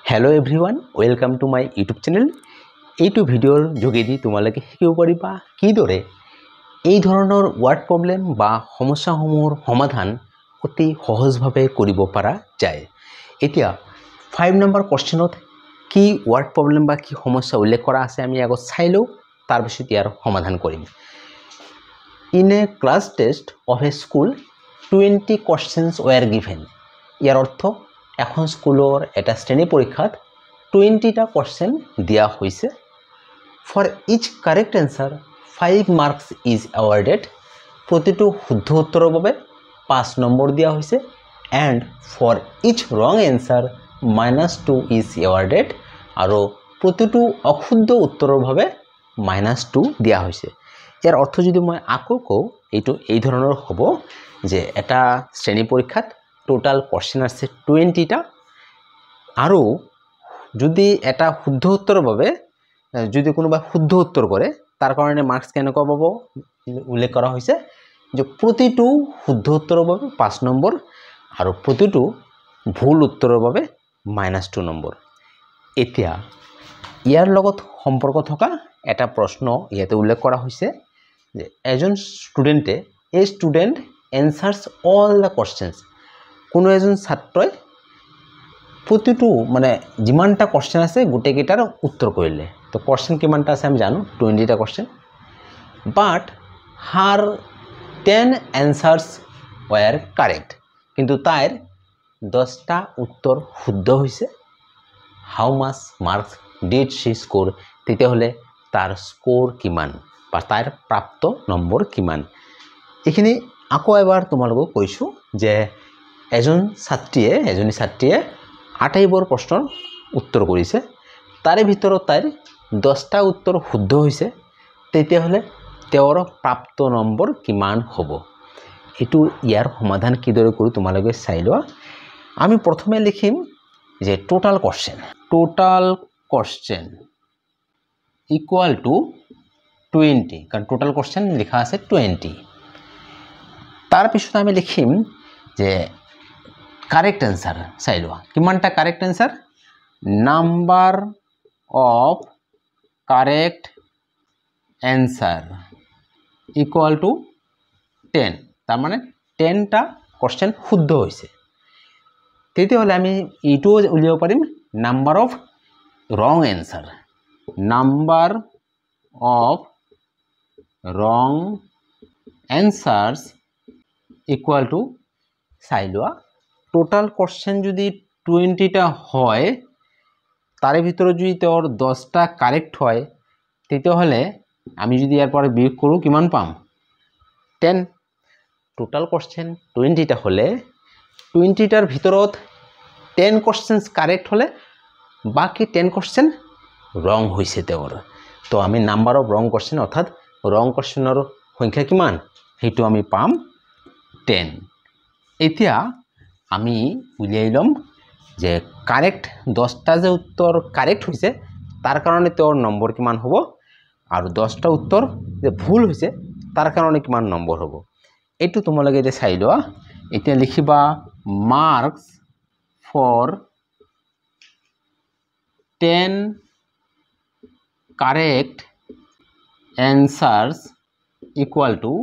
Hello everyone welcome to my YouTube channel. এইটো ভিডিওৰ যোগেদি তোমালোকে শিকিব পাৰিবা কিদৰে এই ধৰণৰ ওয়াৰ্ড প্ৰবলেম বা সমস্যাসমূহৰ সমাধান অতি সহজভাৱে কৰিব পৰা যায়। এতিয়া 5 নম্বৰ কোৱেশ্চনত কি ওয়াৰ্ড প্ৰবলেম বা কি সমস্যা উল্লেখ কৰা আছে আমি আগত চাই লও, তাৰ পিছত ইয়াৰ সমাধান কৰিম। In a class test of A school 20 questions were given। ইয়াৰ অৰ্থ এখন স্কুলৰ এটা শ্ৰেণী পৰীক্ষাত 20টা কোৱেশ্চন দিয়া হৈছে। For each correct answer 5 marks is awarded। প্ৰতিটো শুদ্ধ উত্তৰৰ বাবে 5 নম্বৰ দিয়া হৈছে। And for each wrong answer -2 is awarded। আৰু প্ৰতিটো অশুদ্ধ উত্তৰৰ বাবে -2 দিয়া হৈছে। ইয়াৰ অৰ্থ যদি মই আকৌ কওঁ এইটো এই ধৰণৰ হ'ব যে এটা শ্ৰেণী পৰীক্ষাত টোটাল কোৱেশ্চন আছে 20টা আৰু যদি এটা শুদ্ধ উত্তৰৰ বাবে যদি কোনোবা শুদ্ধ উত্তৰ কৰে তাৰ কাৰণে মাৰ্কস কেনেকুৱা পাব উল্লেখ কৰা হৈছে যে প্ৰতিটো শুদ্ধ উত্তৰৰ বাবে 5 নম্বৰ আৰু প্ৰতিটো ভুল উত্তৰৰ বাবে -2 নম্বৰ। এতিয়া ইয়াৰ লগত সম্পৰ্ক থকা এটা প্ৰশ্ন ইয়াতে উল্লেখ কৰা হৈছে যে এজন ষ্টুডেন্টে answers all the questions। কোনো এজন ছাত্ৰই প্ৰতিটো মানে যিমানটা কোৱেশ্চন আছে গোটেইকেইটাৰ উত্তৰ কৰিলে। তো কোৱেশ্চন কিমানটা আছে আমি জানো 20টা question, but her 10 answers were correct। কিন্তু তাইৰ 10টা উত্তৰ শুদ্ধ হৈছে। হাউ মাচ মাৰ্কস ডিড শি স্কোৰ? তেতিয়াহ'লে তাৰ স্কোৰ কিমান বা তাইৰ প্ৰাপ্ত নম্বৰ কিমান? এইখিনি আকৌ এবাৰ তোমালোকক কৈছোঁ যে এজনী ছাত্ৰীয়ে 28বোৰ প্ৰশ্নৰ উত্তৰ কৰিছে, তাৰে ভিতৰত তাইৰ 10টা উত্তৰ শুদ্ধ হৈছে। তেতিয়াহ'লে তেওঁৰ প্ৰাপ্ত নম্বৰ কিমান হ'ব? এইটো ইয়াৰ সমাধান কিদৰে কৰোঁ তোমালোকে চাই লোৱা। আমি প্ৰথমে লিখিম যে টোটাল কোৱেশ্চন ইকুয়াল টু 20, কাৰণ টোটাল কোৱেশ্চন লিখা আছে 20। তাৰপিছত আমি লিখিম যে কাৰেক্ট অ্যান্সাৰ চাই লোৱা কিমানটা correct answer, number of correct answer equal to 10। তাৰ মানে 10টা কোৱেশ্চন শুদ্ধ হৈছে। তেতিয়াহ'লে আমি এইটো উলিয়াব পাৰিম নাম্বাৰ অফ ৰং অ্যান্সাৰ ইকুয়াল টু চাই লোৱা টোটাল কোৱেশ্চন যদি 20টা হয় তাৰে ভিতৰত যদি তেওঁৰ 10টা কাৰেক্ট হয় তেতিয়াহ'লে আমি যদি ইয়াৰ পৰা বিয়োগ কৰোঁ কিমান পাম 10। টোটাল কোৱেশ্চন 20টা হ'লে 20টাৰ ভিতৰত 10 কোৱেশ্চনস কাৰেক্ট হ'লে বাকি 10 কোৱেশ্চন ৰং হৈছে তেওঁৰ। তো আমি নাম্বাৰ অফ ৰং কোৱেশ্চন অৰ্থাৎ ৰং কোৱেশ্চনৰ সংখ্যা কিমান সেইটো আমি পাম 10। এতিয়া আমি উলিয়াই ল'ম যে কারেক্ট 10টা যে উত্তৰ কাৰেক্ট হৈছে তাৰ কাৰণে তেওঁৰ নম্বৰ কিমান হ'ব আৰু 10টা উত্তৰ যে ভুল হৈছে তাৰ কাৰণে কিমান নম্বৰ হ'ব এইটো তোমালোকে এতিয়া চাই লোৱা। এতিয়া লিখিবা marks for 10 correct answers equal to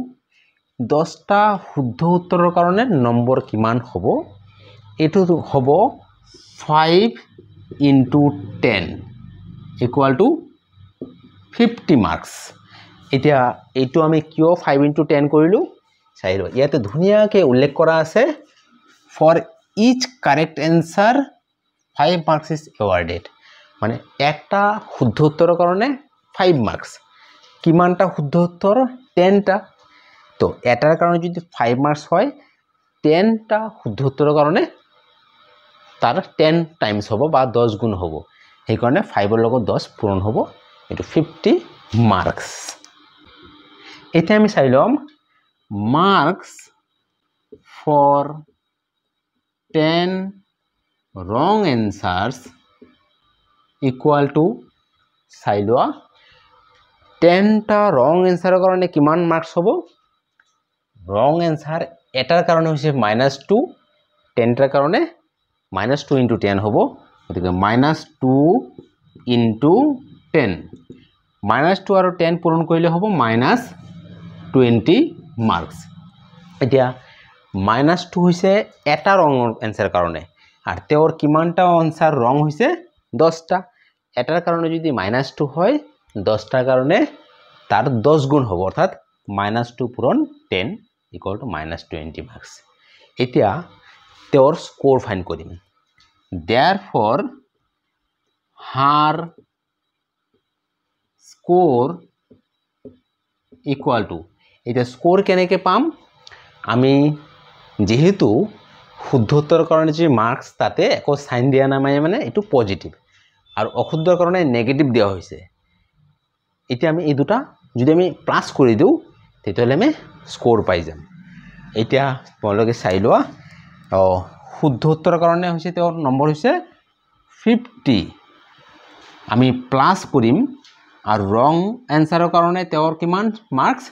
10টা শুদ্ধ উত্তৰৰ কাৰণে নম্বৰ কিমান হ'ব। এইটো হ'ব 5 into 10 ইকুয়াল টু 50 মার্কস। এতিয়া এইটো আমি কিয় 5 into 10 কৰিলোঁ চাই লওঁ। ইয়াতে ধুনীয়াকৈ উল্লেখ কৰা আছে for each correct answer 5 marks is awarded. মানে একটা শুদ্ধ উত্তৰৰ কাৰণে 5 মাৰ্কস। কিমানটা শুদ্ধ উত্তৰ 10টা। তো এটাৰ কাৰণে যদি 5 মাৰ্কস হয় 10টা শুদ্ধ উত্তৰৰ কাৰণে তাৰ 10 টাইমস হ'ব বা 10 গুণ হ'ব। সেইকাৰণে 5ৰ লগত 10 পূৰণ হ'ব, এইটো 50 মার্কস। এতিয়া আমি চাই ল'ম marks for 10 wrong answers equal to চাই লোৱা 10টা ৰং অ্যান্সাৰৰ কাৰণে কিমান মাৰ্কস হ'ব। ৰং অ্যান্সাৰ এটাৰ কাৰণে হৈছে -2, 10টাৰ কাৰণে -2 into 10 হ'ব গতিকে -2 * 10 -2 আৰু 10 পূৰণ কৰিলে হ'ব -20 মাৰ্কস এতিয়া -2 হৈছে এটা ৰঙৰ এনসাৰ কাৰণে আৰু তেওঁৰ কিমানটা আনসাৰ ৰং হৈছে 10টা এটাৰ কাৰণে যদি -2 হয় 10টাৰ কাৰণে তাৰ 10 গুণ হ'ব অৰ্থাৎ -2 পূৰণ 10 = -20 মাৰ্কস এতিয়া তেওঁৰ স্কোৰ ফাইন্ড কৰিম therefore her score equal to এটা স্কোৰ কেনেকৈ পাম আমি যেহেতু শুদ্ধ উত্তৰৰ কাৰণে যে মাৰ্কস তাতে একো সাইন দিয়া নাই মানে এটো পজিটিভ আৰু অশুদ্ধৰ কাৰণে নেগেটিভ দিয়া হৈছে এতিয়া আমি এই দুটা যদি আমি প্লাস কৰি দিও তেতিয়াহলে আমি স্কোৰ পাই যাম এতিয়া তোমালোকে চাই লোৱা শুদ্ধ উত্তৰৰ কাৰণে হৈছে তেওঁৰ নম্বৰ হৈছে 50 আমি প্লাস কৰিম আৰু ৰং এনসাৰৰ কাৰণে তেওঁৰ কিমান মাৰ্কস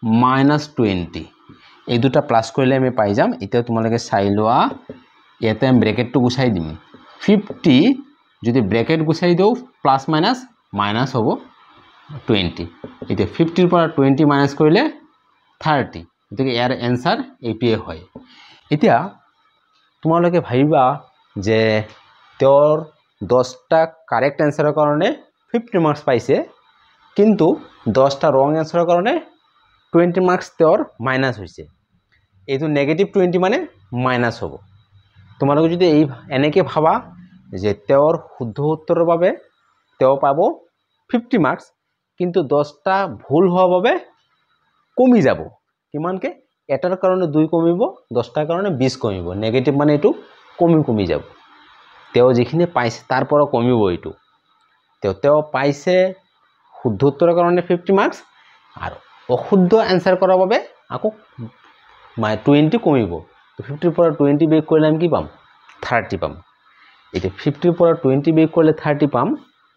-20 এই দুটা প্লাস কৰিলে আমি পাই যাম এতিয়া তোমালোকে চাই লোৱা ইয়াতে আমি ব্ৰেকেটটো গুছাই দিম 50 যদি ব্ৰেকেট গুছাই দিও প্লাস মাইনাস মাইনাস হ'ব 20 এতিয়া 50 পৰা 20 মাইনাস কৰিলে 30 গতিকে ইয়াৰ এনসাৰ এইটোৱে হয় এতিয়া তোমালোকে ভাবিবা যে তেওঁৰ 10টা কাৰেক্ট এনসাৰৰ কাৰণে 50 মাৰ্কস পাইছে কিন্তু 10টা ৰং এনসাৰৰ কাৰণে 20 মাৰ্কস তেওঁৰ মাইনাস হৈছে এইটো নেগেটিভ 20 মানে মাইনাস হ'ব তোমালোকে যদি এই এনেকে ভাবা যে তেওঁৰ শুদ্ধ উত্তৰৰ বাবে তেওঁ পাব 50 মাৰ্কস কিন্তু 10টা ভুল হোৱাৰ বাবে কমি যাব কিমানকে এটাৰ কাৰণে 2 কমিব 10টাৰ কাৰণে 20 কমিব নেগেটিভ মানে এটো কমি যাব তেওঁ যিখিনি পাইছে তাৰ পৰা কমিব এটো তেওঁ পাইছে শুদ্ধ উত্তৰৰ কাৰণে 50 মাৰ্কস আৰু অশুদ্ধ আনসাৰ কৰাৰ বাবে আকৌ 20 কমিব তো 50 পৰা 20 বেক কৰিলে আমি কি পাম 30 পাম এটা 50 পৰা 20 বেক কৰিলে 30 পাম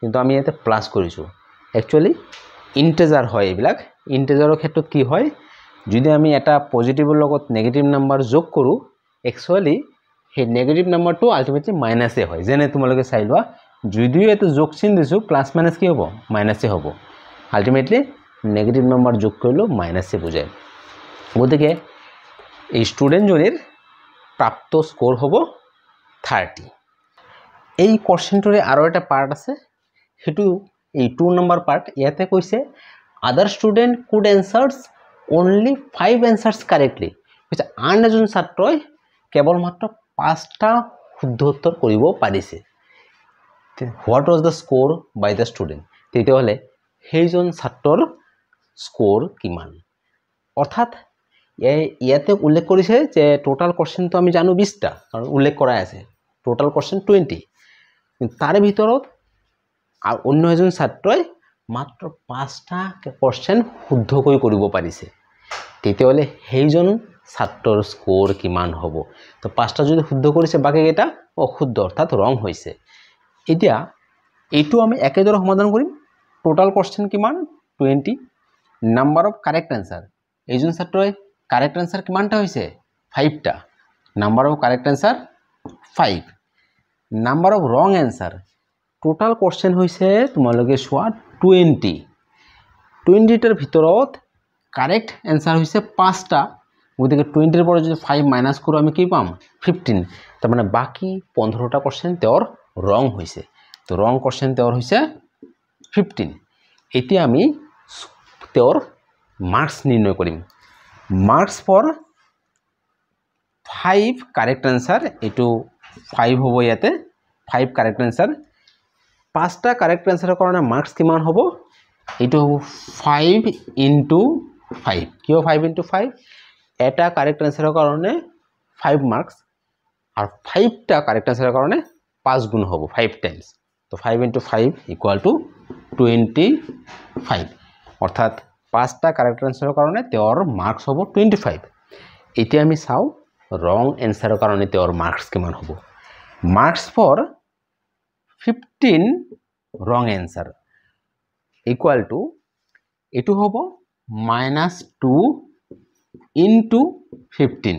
কিন্তু আমি ইয়াতে প্লাস কৰিছো একচুয়ালি ইন্টিজাৰ হয় এইবিলাক ইন্টিজাৰৰ ক্ষেত্ৰত কি হয় যদি আমি এটা পজিটিভৰ লগত নেগেটিভ নাম্বাৰ যোগ কৰো একচুয়ালি সেই নেগেটিভ নাম্বাৰটো আলটিমেটলি মাইনাসে হয় যেনে তোমালোকে চাই লোৱা যদিও এটা যোগ চিন দিছো প্লাস মাইনাস কি হ'ব মাইনাসে হ'ব আলটিমেটলি নেগেটিভ নাম্বাৰ যোগ কৰিলো মাইনাসে বুজায় গতিকে এই স্টুডেন্ট জনেৰ প্ৰাপ্ত স্কোৰ হ'ব 30 এই কোশ্চেনটোৰে আৰু এটা পাৰ্ট আছে হেতু এই 2 নম্বৰ পাৰ্ট ইয়াতে কৈছে আদাৰ student could এনসাৰ্স only 5 answers correctly which আন এজন ছাত্ৰই কেৱল মাত্ৰ 5টা শুদ্ধ উত্তৰ কৰিব পাৰিছে what was the score by the student তেতিয়াহলে সেইজন ছাত্ৰৰ স্কোৰ কিমান অৰ্থাৎ ইয়াতে উল্লেখ কৰিছে যে টোটাল কোশ্চেন তো আমি জানো 20টা কাৰণ উল্লেখ কৰা আছে টোটাল কোশ্চেন 20 কিন্তু তাৰ ভিতৰত আৰ অন্য এজন ছাত্ৰই মাত্ৰ 5টা কোশ্চেন শুদ্ধকৈ কৰিব পাৰিছে তেতিয়াহলে সেইজন ছাত্ৰৰ স্কোৰ কিমান হ'ব তো 5টা যদি শুদ্ধ কৰিছে বাকি কেইটা অশুদ্ধ অৰ্থাৎ ৰং হৈছে এতিয়া এইটো আমি একেদৰে সমাধান কৰিম টোটাল কোশ্চেন কিমান 20 নাম্বাৰ অফ কাৰেক্ট আনসাৰ এইজন ছাত্ৰই কাৰেক্ট আনসাৰ কিমানটা হৈছে 5টা number of correct answer 5 number of ৰং আনসাৰ টোটাল কোশ্চেন হৈছে তোমালোকে চোৱা 20টাৰ ভিতৰত কাৰেক্ট আনসাৰ হৈছে 5টা গতিকে 20ৰ পৰা যদি 5 মাইনাস কৰো আমি কি পাম 15 তাৰ মানে বাকি 15টা কোশ্চেন তেওঁৰ ৰং হৈছে তো ৰং কোশ্চেন তেওঁৰ হৈছে 15 এতিয়া আমি তেওঁৰ মাৰ্কস নিৰ্ণয় কৰিম মার্কস ফর 5 কারেক্ট আনসার এটো 5 হ'ব ইয়াতে 5 কারেক্ট আনসার 5টা কারেক্ট আনসাৰৰ কাৰণে মার্কস কিমান হ'ব এটো হ'ব 5 * 5 কিয় 5 * 5 এটা কারেক্ট আনসাৰৰ কাৰণে 5 মাৰ্কস আৰ 5টা কাৰেক্ট আনসাৰৰ কাৰণে 5 গুণ হ'ব 5 টাইমস তো 5 * 5 = 25 অর্থাৎ 5টা কারেক্ট আনসাৰৰ কাৰণে তেওঁৰ মাৰ্কস হ'ব 25 এতিয়া আমি চাও ৰং এনসাৰৰ কাৰণে তেওঁৰ মার্কস কিমান হ'ব marks for 15 wrong answer equal to এটো হ'ব -2 * 15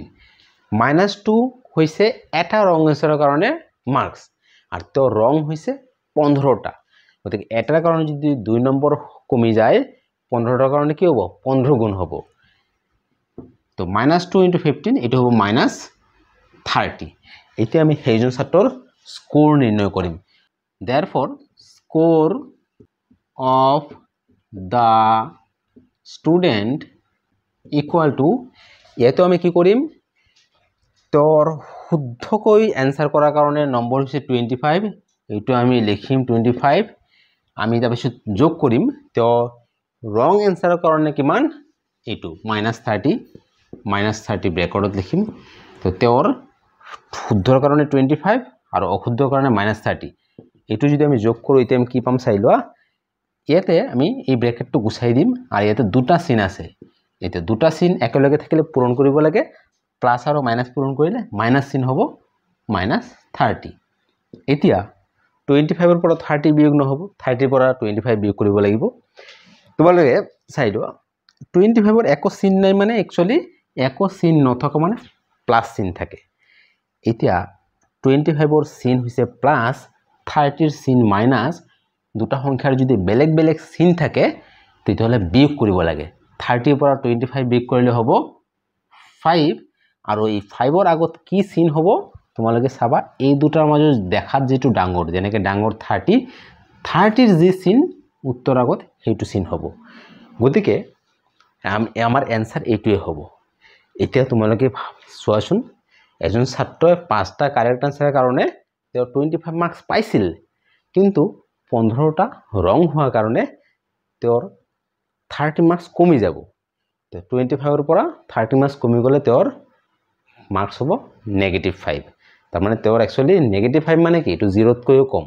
-2 হৈছে এটা রং এনসাৰৰ কাৰণে মাৰ্কস আৰ তেওঁৰ ৰং হৈছে 15টা গতিকে এটাৰ কাৰণে যদি 2 নম্বৰ কমি যায় 15টাৰ কাৰণে কি হ'ব 15 গুণ হ'ব তো -2 * 15 এটো হ'ব -30 এতিয়া আমি সেইজন ছাত্ৰৰ স্কোৰ নিৰ্ণয় কৰিম therefore score of the student equal to ইয়াতো আমি কি কৰিম তোৰ শুদ্ধকৈ আনসাৰ কৰাৰ কাৰণে নম্বৰ হৈছে 25 এইটো আমি লিখিম 25 আমি তাৰ পিছত যোগ কৰিম তো ৰং আনসাৰৰ কাৰণে কিমান এইটো -30 ব্ৰেকেটত লিখিম তো তেওঁৰ শুদ্ধৰ কাৰণে 25 আৰু অশুদ্ধৰ কাৰণে -30 এইটো যদি আমি যোগ কৰো এতিয়া আমি কি পাম চাই লোৱা ইয়াতে আমি এই ব্ৰেকেটটো গুছাই দিম আৰু ইয়াতে দুটা চিন আছে এটা দুটা চিন একেলগে থাকিলে পূৰণ কৰিব লাগে প্লাস আৰু মাইনাস পূৰণ কৰিলে মাইনাস চিন হ'ব -30 এতিয়া 25 ৰ পৰা 30 বিয়োগ নহব 30 ৰ পৰা 25 বিয়োগ কৰিব লাগিব তোমালোকে চাই লোৱা 25 ৰ একো চিন নাই মানে একচুয়ালি একো চিন নথকা মানে প্লাস চিন থাকে এতিয়া 25 ৰ চিন হৈছে প্লাস 30 ৰ চিন মাইনাস দুটা সংখ্যাৰ যদি বেলেগ বেলেগ চিন থাকে তেতিয়াহলে বিয়োগ কৰিব লাগে 30 ৰ পৰা 25 বিয়োগ কৰিলে হ'ব 5 আৰু এই 5 ৰ আগত কি চিন হ'ব তোমালোকে চাবা এই দুটাৰ মাজত দেখাত যেটো ডাঙৰ যেনেকৈ ডাঙৰ 30 ৰ যি চিন উত্তৰ আগত হেতু চিন হ'ব গতিকে আমাৰ आंसर এইটোৱে হ'ব এতিয়া তোমালোকে চোৱাচোন এজন ছাত্ৰই 5টা কাৰেক্ট আনসাৰৰ কাৰণে তেওঁ 25 মাৰ্কস পাইছিল কিন্তু 15টা ৰং হোৱাৰ কাৰণে তেওঁৰ 30 মাৰ্কস কমি যাব তো 25 ৰ পৰা 30 মাৰ্কস কমি গলে তেওঁৰ মাৰ্কস হ'ব -5 তাৰ মানে তেওঁৰ একচুয়ালি -5 মানে কি এটো 0 তকৈও কম